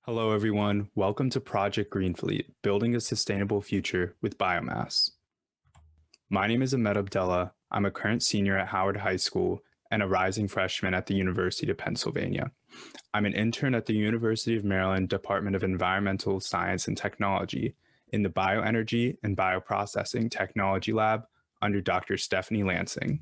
Hello, everyone. Welcome to Project Greenfleet, Building a Sustainable Future with Biomass. My name is Ahmed Abdallah. I'm a current senior at Howard High School and a rising freshman at the University of Pennsylvania. I'm an intern at the University of Maryland Department of Environmental Science and Technology in the Bioenergy and Bioprocessing Technology Lab under Dr. Stephanie Lansing.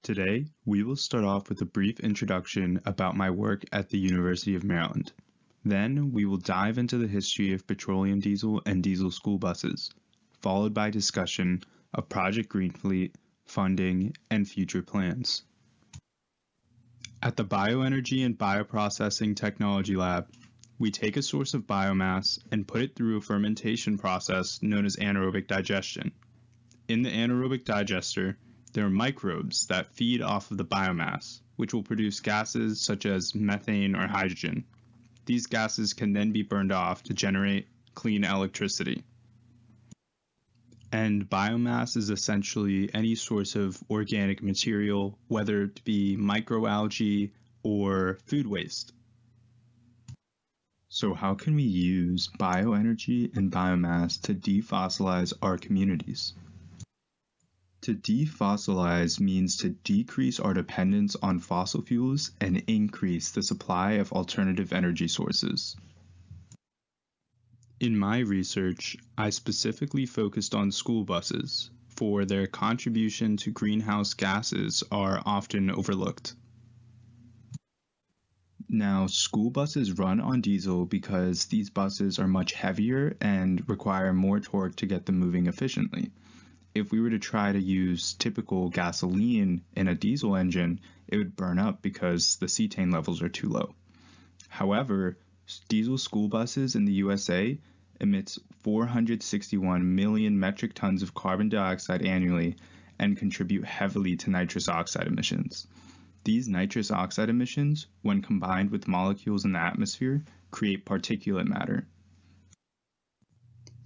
Today, we will start off with a brief introduction about my work at the University of Maryland. Then, we will dive into the history of petroleum diesel and diesel school buses, followed by discussion of Project Greenfleet, funding, and future plans. At the Bioenergy and Bioprocessing Technology Lab, we take a source of biomass and put it through a fermentation process known as anaerobic digestion. In the anaerobic digester, there are microbes that feed off of the biomass, which will produce gases such as methane or hydrogen. These gases can then be burned off to generate clean electricity. And biomass is essentially any source of organic material, whether it be microalgae or food waste. So how can we use bioenergy and biomass to defossilize our communities? To defossilize means to decrease our dependence on fossil fuels and increase the supply of alternative energy sources. In my research, I specifically focused on school buses, for their contribution to greenhouse gases are often overlooked. Now, school buses run on diesel because these buses are much heavier and require more torque to get them moving efficiently. If we were to try to use typical gasoline in a diesel engine, it would burn up because the cetane levels are too low. However, diesel school buses in the USA emits 461 million metric tons of carbon dioxide annually and contribute heavily to nitrous oxide emissions. These nitrous oxide emissions, when combined with molecules in the atmosphere, create particulate matter.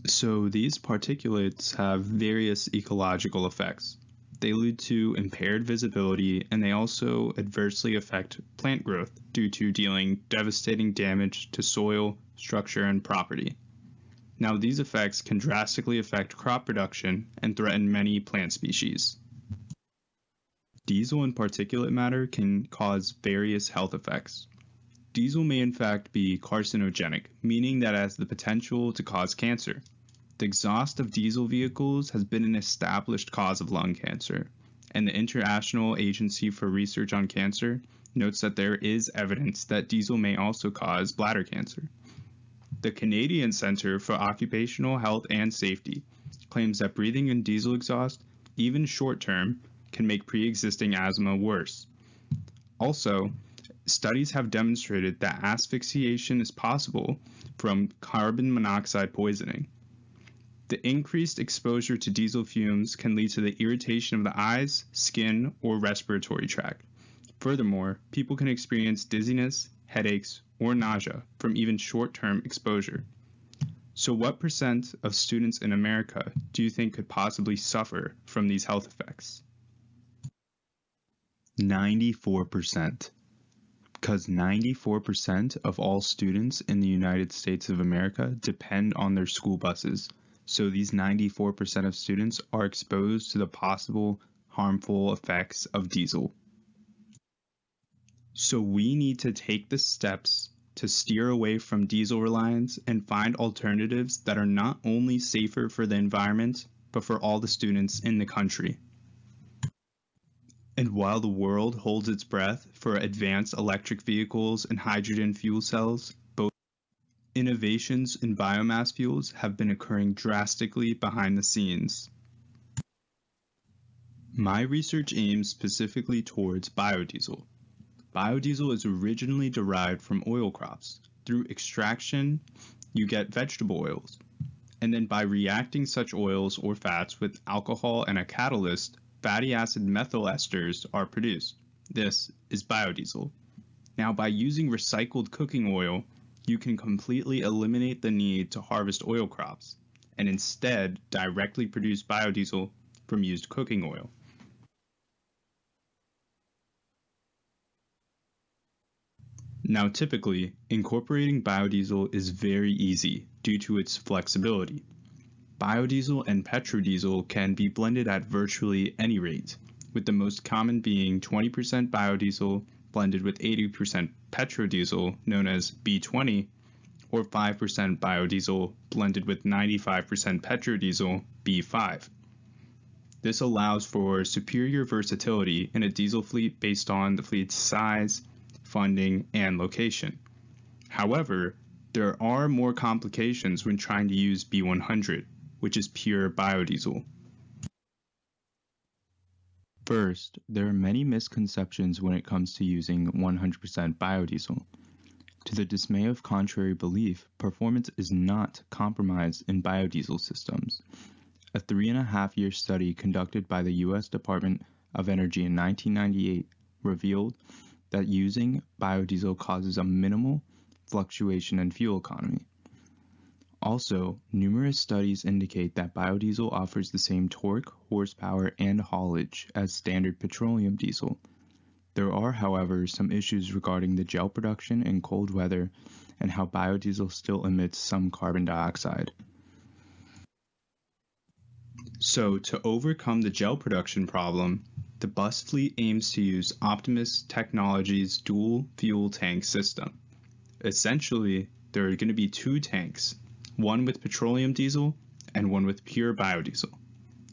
So these particulates have various ecological effects. They lead to impaired visibility, and they also adversely affect plant growth due to dealing devastating damage to soil, structure, and property. Now, these effects can drastically affect crop production and threaten many plant species. Diesel and particulate matter can cause various health effects. Diesel may in fact be carcinogenic, meaning that it has the potential to cause cancer. The exhaust of diesel vehicles has been an established cause of lung cancer, and the International Agency for Research on Cancer notes that there is evidence that diesel may also cause bladder cancer. The Canadian Centre for Occupational Health and Safety claims that breathing in diesel exhaust, even short-term, can make pre-existing asthma worse. Also, studies have demonstrated that asphyxiation is possible from carbon monoxide poisoning. The increased exposure to diesel fumes can lead to the irritation of the eyes, skin, or respiratory tract. Furthermore, people can experience dizziness, headaches, or nausea from even short-term exposure. So what percent of students in America do you think could possibly suffer from these health effects? 94%. Because 94% of all students in the United States of America depend on their school buses. So these 94% of students are exposed to the possible harmful effects of diesel. So we need to take the steps to steer away from diesel reliance and find alternatives that are not only safer for the environment, but for all the students in the country. And while the world holds its breath for advanced electric vehicles and hydrogen fuel cells, both innovations in biomass fuels have been occurring drastically behind the scenes. My research aims specifically towards biodiesel. Biodiesel is originally derived from oil crops. Through extraction, you get vegetable oils. And then by reacting such oils or fats with alcohol and a catalyst, fatty acid methyl esters are produced. This is biodiesel. Now, by using recycled cooking oil, you can completely eliminate the need to harvest oil crops and instead directly produce biodiesel from used cooking oil. Now, typically, incorporating biodiesel is very easy due to its flexibility. Biodiesel and petrodiesel can be blended at virtually any rate, with the most common being 20% biodiesel blended with 80% petrodiesel, known as B20, or 5% biodiesel blended with 95% petrodiesel, B5. This allows for superior versatility in a diesel fleet based on the fleet's size, funding, and location. However, there are more complications when trying to use B100, which is pure biodiesel. First, there are many misconceptions when it comes to using 100% biodiesel. To the dismay of contrary belief, performance is not compromised in biodiesel systems. A 3.5-year study conducted by the U.S. Department of Energy in 1998 revealed that using biodiesel causes a minimal fluctuation in fuel economy. Also, numerous studies indicate that biodiesel offers the same torque, horsepower, and haulage as standard petroleum diesel. There are, however, some issues regarding the gel production in cold weather and how biodiesel still emits some carbon dioxide. So, to overcome the gel production problem, the bus fleet aims to use Optimus Technologies' dual fuel tank system. Essentially, there are going to be two tanks, one with petroleum diesel and one with pure biodiesel.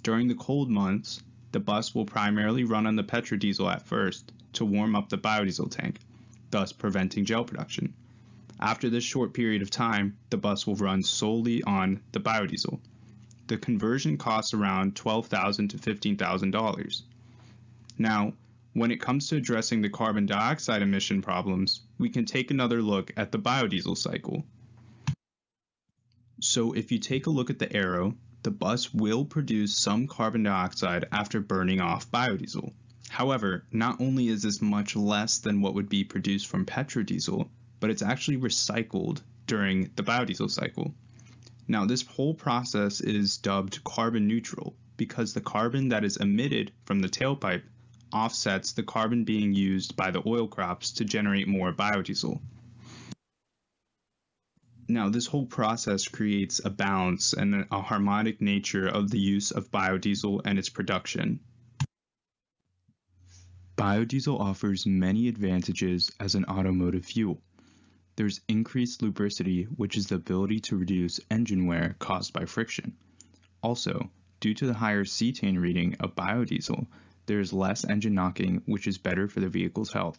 During the cold months, the bus will primarily run on the petrodiesel at first to warm up the biodiesel tank, thus preventing gel production. After this short period of time, the bus will run solely on the biodiesel. The conversion costs around $12,000 to $15,000. Now, when it comes to addressing the carbon dioxide emission problems, we can take another look at the biodiesel cycle. So if you take a look at the arrow, the bus will produce some carbon dioxide after burning off biodiesel. However, not only is this much less than what would be produced from petrodiesel, but it's actually recycled during the biodiesel cycle. Now, this whole process is dubbed carbon neutral because the carbon that is emitted from the tailpipe offsets the carbon being used by the oil crops to generate more biodiesel. Now, this whole process creates a balance and a harmonic nature of the use of biodiesel and its production. Biodiesel offers many advantages as an automotive fuel. There's increased lubricity, which is the ability to reduce engine wear caused by friction. Also, due to the higher cetane reading of biodiesel, there is less engine knocking, which is better for the vehicle's health.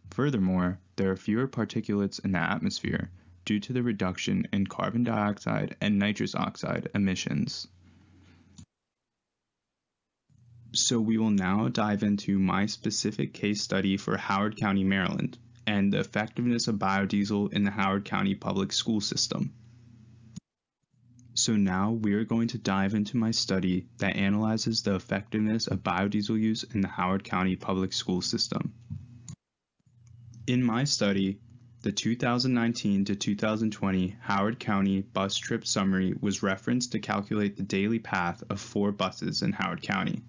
Furthermore, there are fewer particulates in the atmosphere due to the reduction in carbon dioxide and nitrous oxide emissions. So we will now dive into my specific case study for Howard County, Maryland, and the effectiveness of biodiesel in the Howard County public school system. So now we are going to dive into my study that analyzes the effectiveness of biodiesel use in the Howard County public school system. In my study, the 2019 to 2020 Howard County bus trip summary was referenced to calculate the daily path of 4 buses in Howard County.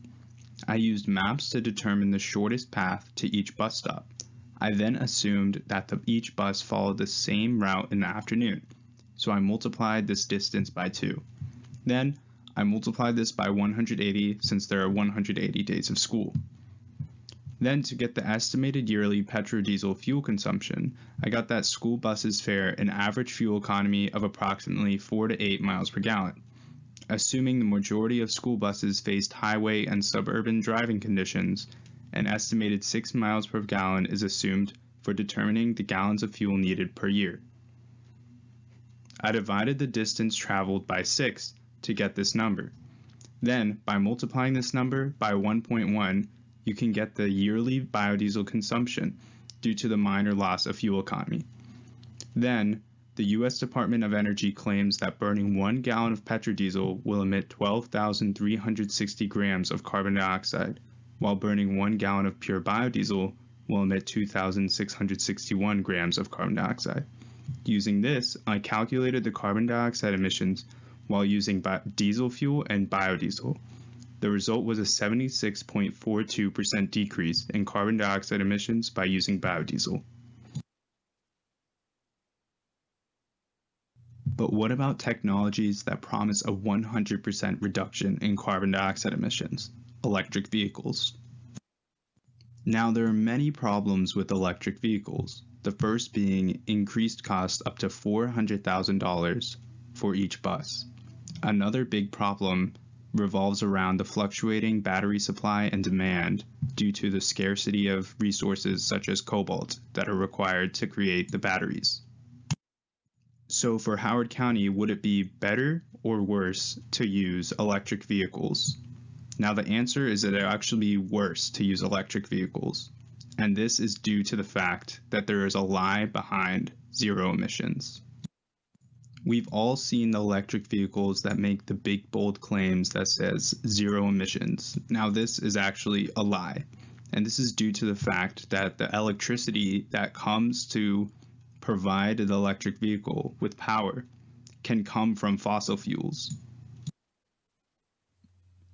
I used maps to determine the shortest path to each bus stop. I then assumed that each bus followed the same route in the afternoon, so I multiplied this distance by 2. Then, I multiplied this by 180 since there are 180 days of school. Then, to get the estimated yearly petrodiesel fuel consumption, I got that school buses fare an average fuel economy of approximately 4 to 8 miles per gallon. Assuming the majority of school buses faced highway and suburban driving conditions, an estimated 6 miles per gallon is assumed for determining the gallons of fuel needed per year. I divided the distance traveled by 6 to get this number. Then, by multiplying this number by 1.1, you can get the yearly biodiesel consumption due to the minor loss of fuel economy. Then, the U.S. Department of Energy claims that burning 1 gallon of petrodiesel will emit 12,360 grams of carbon dioxide, while burning 1 gallon of pure biodiesel will emit 2,661 grams of carbon dioxide. Using this, I calculated the carbon dioxide emissions while using diesel fuel and biodiesel. The result was a 76.42% decrease in carbon dioxide emissions by using biodiesel. But what about technologies that promise a 100% reduction in carbon dioxide emissions? Electric vehicles. Now, there are many problems with electric vehicles, the first being increased cost up to $400,000 for each bus. Another big problem revolves around the fluctuating battery supply and demand due to the scarcity of resources such as cobalt that are required to create the batteries. So for Howard County, would it be better or worse to use electric vehicles? Now the answer is that it will actually be worse to use electric vehicles. And this is due to the fact that there is a lie behind zero emissions. We've all seen the electric vehicles that make the big bold claims that says zero emissions. Now this is actually a lie. And this is due to the fact that the electricity that comes to provide the electric vehicle with power can come from fossil fuels.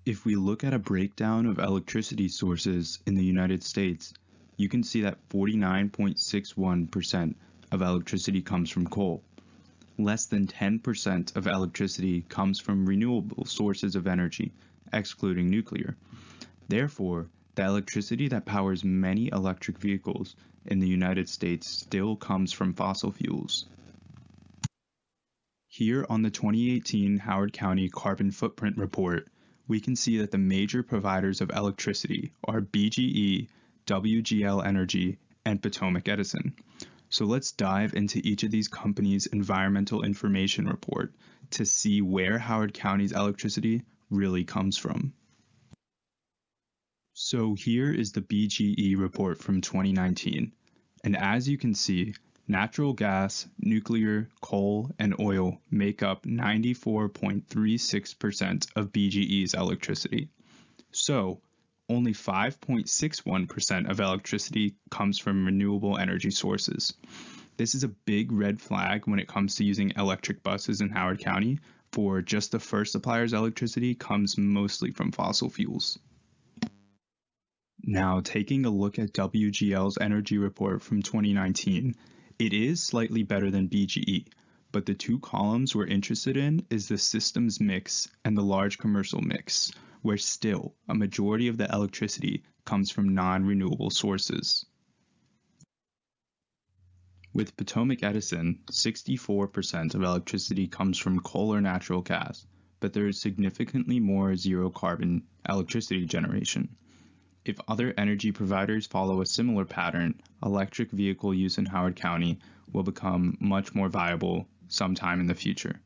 If we look at a breakdown of electricity sources in the United States, you can see that 49.61% of electricity comes from coal. Less than 10% of electricity comes from renewable sources of energy, excluding nuclear. Therefore, the electricity that powers many electric vehicles in the United States still comes from fossil fuels. Here on the 2018 Howard County Carbon Footprint Report, we can see that the major providers of electricity are BGE, WGL Energy, and Potomac Edison. So let's dive into each of these companies' environmental information report to see where Howard County's electricity really comes from. So here is the BGE report from 2019, and as you can see, natural gas, nuclear, coal, and oil make up 94.36% of BGE's electricity. So only 5.61% of electricity comes from renewable energy sources. This is a big red flag when it comes to using electric buses in Howard County, for just the first supplier's electricity comes mostly from fossil fuels. Now, taking a look at WGL's energy report from 2019, it is slightly better than BGE, but the two columns we're interested in is the systems mix and the large commercial mix, where still a majority of the electricity comes from non-renewable sources. With Potomac Edison, 64% of electricity comes from coal or natural gas, but there is significantly more zero carbon electricity generation. If other energy providers follow a similar pattern, electric vehicle use in Howard County will become much more viable sometime in the future.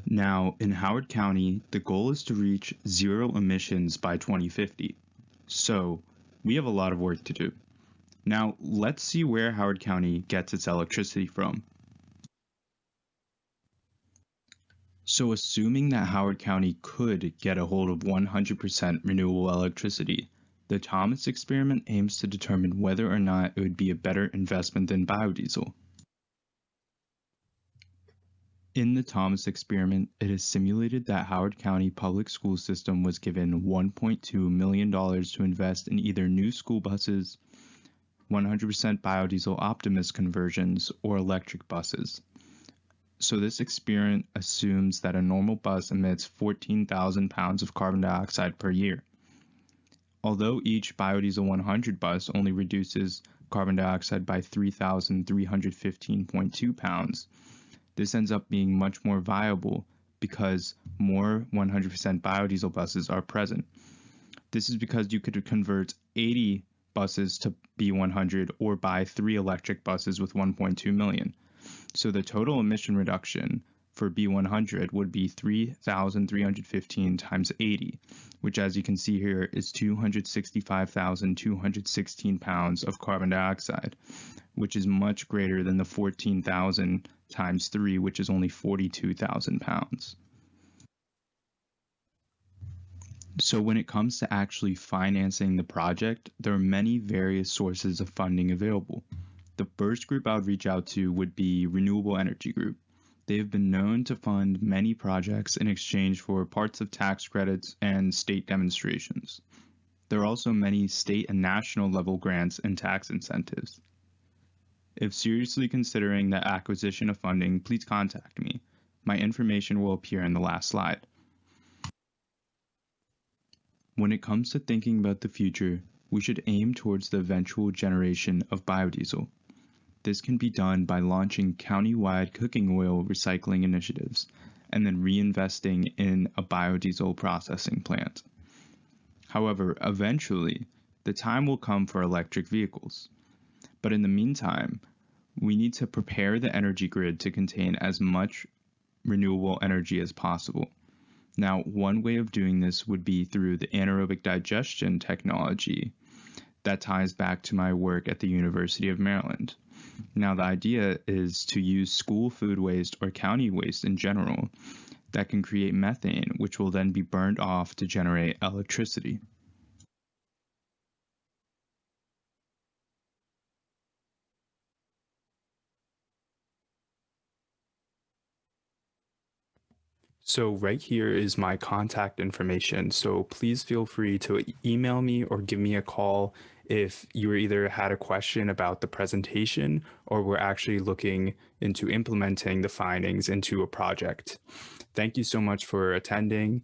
Now, in Howard County, the goal is to reach zero emissions by 2050. So, we have a lot of work to do. Now, let's see where Howard County gets its electricity from. So assuming that Howard County could get a hold of 100% renewable electricity, the Thomas experiment aims to determine whether or not it would be a better investment than biodiesel. In the Thomas experiment, it is simulated that Howard County Public School System was given $1.2 million to invest in either new school buses, 100% biodiesel Optimus conversions, or electric buses. So this experiment assumes that a normal bus emits 14,000 pounds of carbon dioxide per year. Although each biodiesel 100 bus only reduces carbon dioxide by 3,315.2 pounds, this ends up being much more viable because more 100% biodiesel buses are present. This is because you could convert 80 buses to B100 or buy 3 electric buses with 1.2 million. So the total emission reduction for B100 would be 3,315 times 80, which as you can see here is 265,216 pounds of carbon dioxide, which is much greater than the 14,000 times 3, which is only 42,000 pounds. So when it comes to actually financing the project, there are many various sources of funding available. The first group I would reach out to would be Renewable Energy Group. They have been known to fund many projects in exchange for parts of tax credits and state demonstrations. There are also many state and national level grants and tax incentives. If seriously considering the acquisition of funding, please contact me. My information will appear in the last slide. When it comes to thinking about the future, we should aim towards the eventual generation of biodiesel. This can be done by launching county-wide cooking oil recycling initiatives and then reinvesting in a biodiesel processing plant. However, eventually, the time will come for electric vehicles. But in the meantime, we need to prepare the energy grid to contain as much renewable energy as possible. Now, one way of doing this would be through the anaerobic digestion technology that ties back to my work at the University of Maryland. Now, the idea is to use school food waste or county waste in general that can create methane, which will then be burned off to generate electricity. So right here is my contact information. So please feel free to email me or give me a call if you either had a question about the presentation or we're actually looking into implementing the findings into a project. Thank you so much for attending.